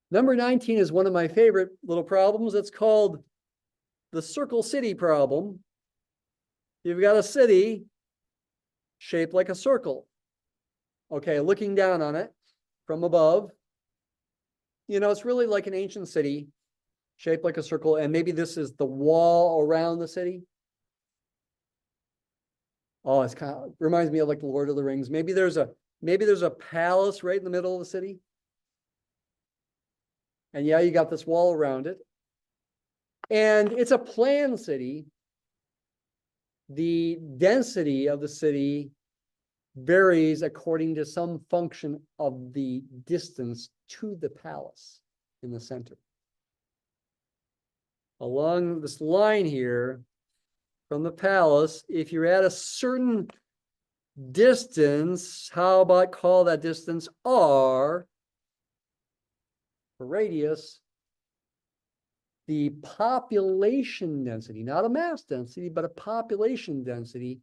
Number 19 is one of my favorite little problems. It's called the circle city problem. You've got a city shaped like a circle. Okay, looking down on it from above, you know, it's really like an ancient city shaped like a circle. And maybe this is the wall around the city. Oh, it's kind of reminds me of like the Lord of the Rings. Maybe there's a palace right in the middle of the city. And yeah, you got this wall around it. And it's a planned city. The density of the city varies according to some function of the distance to the palace in the center. Along this line here from the palace, if you're at a certain distance, how about call that distance R for radius? The population density, not a mass density, but a population density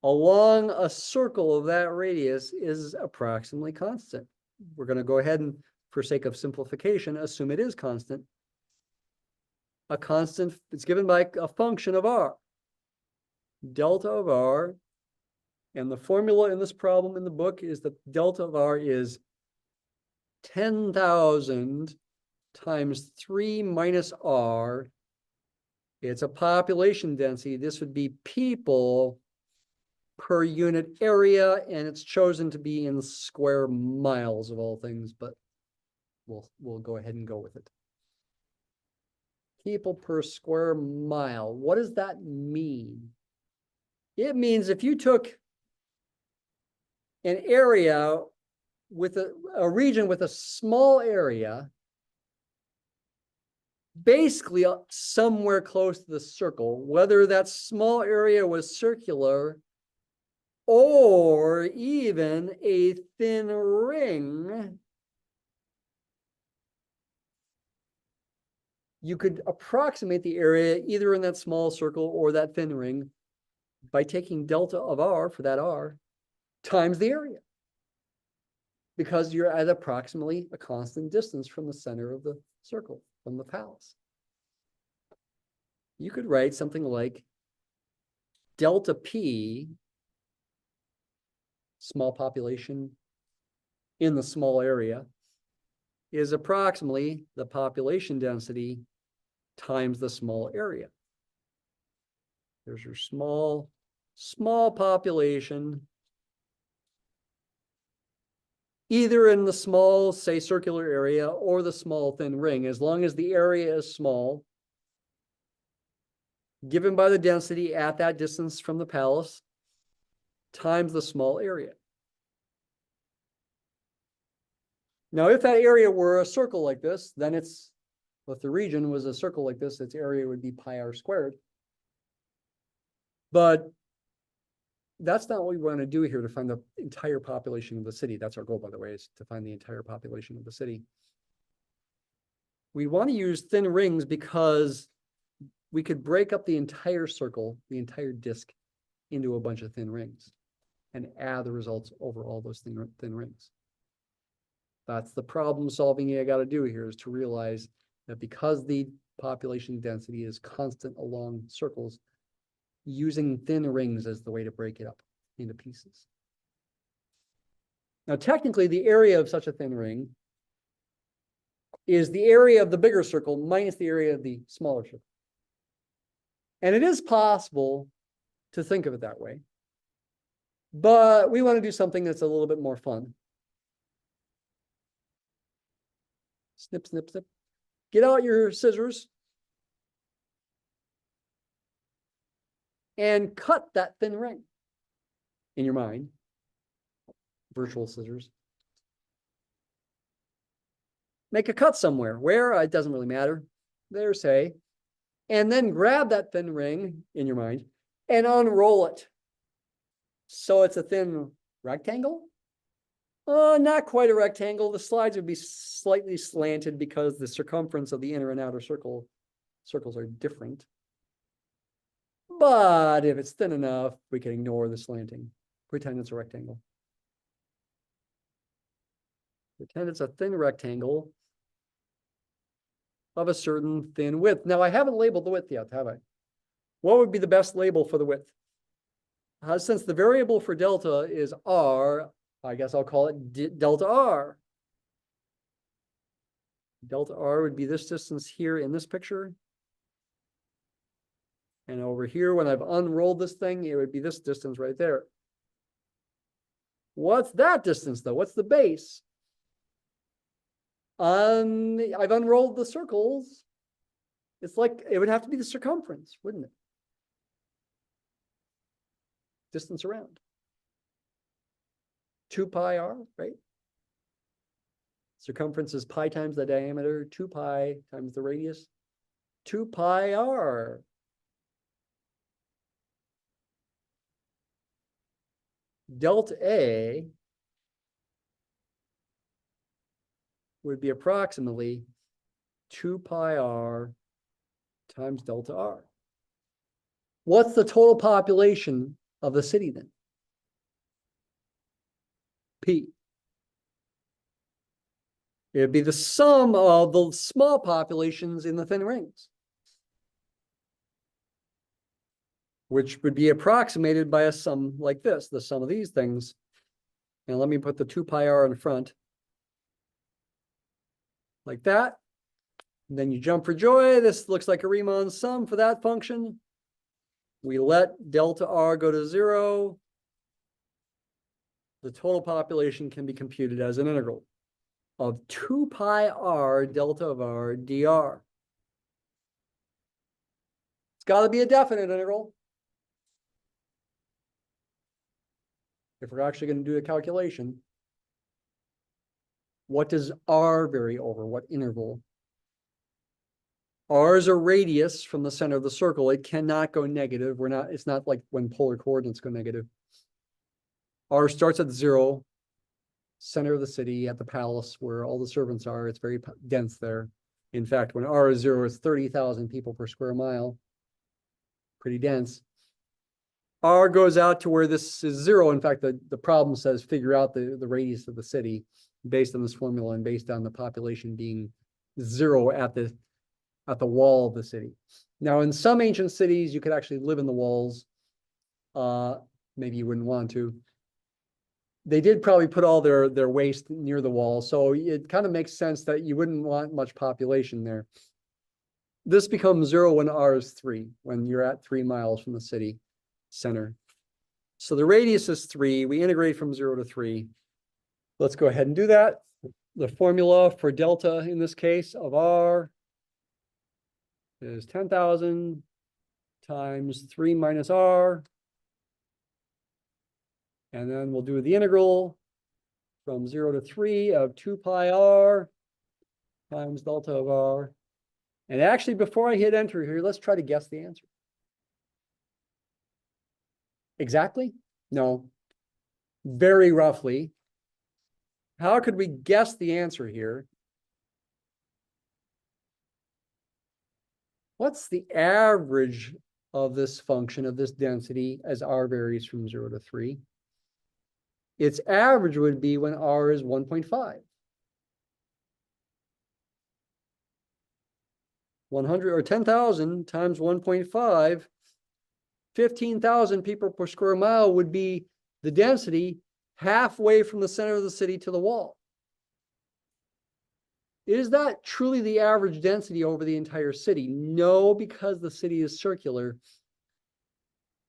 along a circle of that radius is approximately constant. We're going to go ahead and, for sake of simplification, assume it is constant. A constant, it's given by a function of R. Delta of R, and the formula in this problem in the book is that delta of R is 10,000 times 3 minus R. It's a population density. This would be people per unit area, and it's chosen to be in square miles of all things, but we'll go ahead and go with it. People per square mile. What does that mean? It means if you took an area with a region with a small area, basically somewhere close to the circle, whether that small area was circular or even a thin ring, you could approximate the area either in that small circle or that thin ring by taking delta of R for that R times the area, because you're at approximately a constant distance from the center of the circle, from the palace. You could write something like delta P, small population in the small area, is approximately the population density times the small area. There's your small population, either in the small, say, circular area or the small thin ring, as long as the area is small, given by the density at that distance from the palace, times the small area. Now, if that area were a circle like this, then if the region was a circle like this, its area would be pi r squared. But that's not what we want to do here to find the entire population of the city. That's our goal, by the way, is to find the entire population of the city. We want to use thin rings because we could break up the entire circle, the entire disk, into a bunch of thin rings and add the results over all those thin rings. That's the problem solving I got to do here, is to realize that because the population density is constant along circles, using thin rings as the way to break it up into pieces. Now, technically, the area of such a thin ring is the area of the bigger circle minus the area of the smaller circle. And it is possible to think of it that way, but we want to do something that's a little bit more fun. Snip, snip, snip. Get out your scissors and cut that thin ring in your mind. Virtual scissors. Make a cut somewhere. Where? It doesn't really matter. There, say. And then grab that thin ring in your mind and unroll it. So it's a thin rectangle? Not quite a rectangle. The slides would be slightly slanted because the circumference of the inner and outer circles are different. But if it's thin enough, we can ignore the slanting. Pretend it's a rectangle. Pretend it's a thin rectangle of a certain thin width. Now, I haven't labeled the width yet, have I? What would be the best label for the width? Since the variable for delta is r, I guess I'll call it delta r. Delta r would be this distance here in this picture. And over here, when I've unrolled this thing, it would be this distance right there. What's that distance, though? What's the base? I've unrolled the circles. It's like, it would have to be the circumference, wouldn't it? Distance around. 2 pi r, right? Circumference is pi times the diameter, 2 pi times the radius, 2 pi r. Delta A would be approximately 2 pi r times delta r. What's the total population of the city then? P. It would be the sum of the small populations in the thin rings, which would be approximated by a sum like this, the sum of these things. And let me put the 2 pi r in front, like that. And then you jump for joy. This looks like a Riemann sum for that function. We let delta r go to 0. The total population can be computed as an integral of 2 pi r delta of r dr. It's got to be a definite integral if we're actually going to do a calculation. What does r vary over? What interval? R is a radius from the center of the circle. It cannot go negative. It's not like when polar coordinates go negative. R starts at 0, center of the city, at the palace where all the servants are. It's very dense there. In fact, when R is 0, it's 30,000 people per square mile. Pretty dense. R goes out to where this is 0. In fact, the problem says figure out the radius of the city based on this formula and based on the population being 0 at the wall of the city. Now, in some ancient cities, you could actually live in the walls. Maybe you wouldn't want to. They did probably put all their waste near the wall, so it kind of makes sense that you wouldn't want much population there. This becomes 0 when r is 3, when you're at 3 miles from the city center. So the radius is 3. We integrate from 0 to 3. Let's go ahead and do that. The formula for delta in this case of r is 10,000 times 3 minus r. And then we'll do the integral from 0 to 3 of 2 pi r times delta of r. And actually, before I hit enter here, let's try to guess the answer. Exactly? No. Very roughly. How could we guess the answer here? What's the average of this function, of this density, as r varies from 0 to 3? Its average would be when r is 1.5. 100 or 10,000 times 1.5, 15,000 people per square mile would be the density halfway from the center of the city to the wall. Is that truly the average density over the entire city? No, because the city is circular.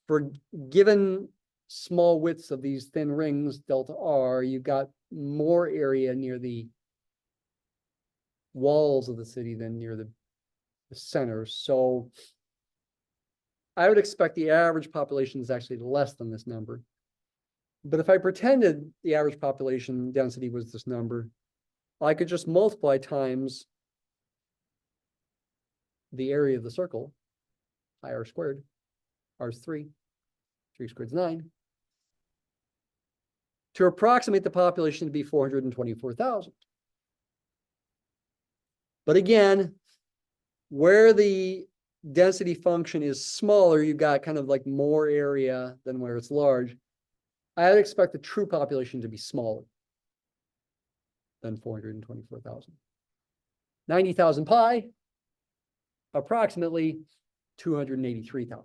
For given small widths of these thin rings, delta r, you've got more area near the walls of the city than near the center. So I would expect the average population is actually less than this number. But if I pretended the average population density was this number, I could just multiply times the area of the circle, pi r squared. R is 3. 3 squared is 9. To approximate the population to be 424,000. But again, where the density function is smaller, you've got kind of like more area than where it's large. I would expect the true population to be smaller. than 424,000. 90,000 pi, approximately 283,000.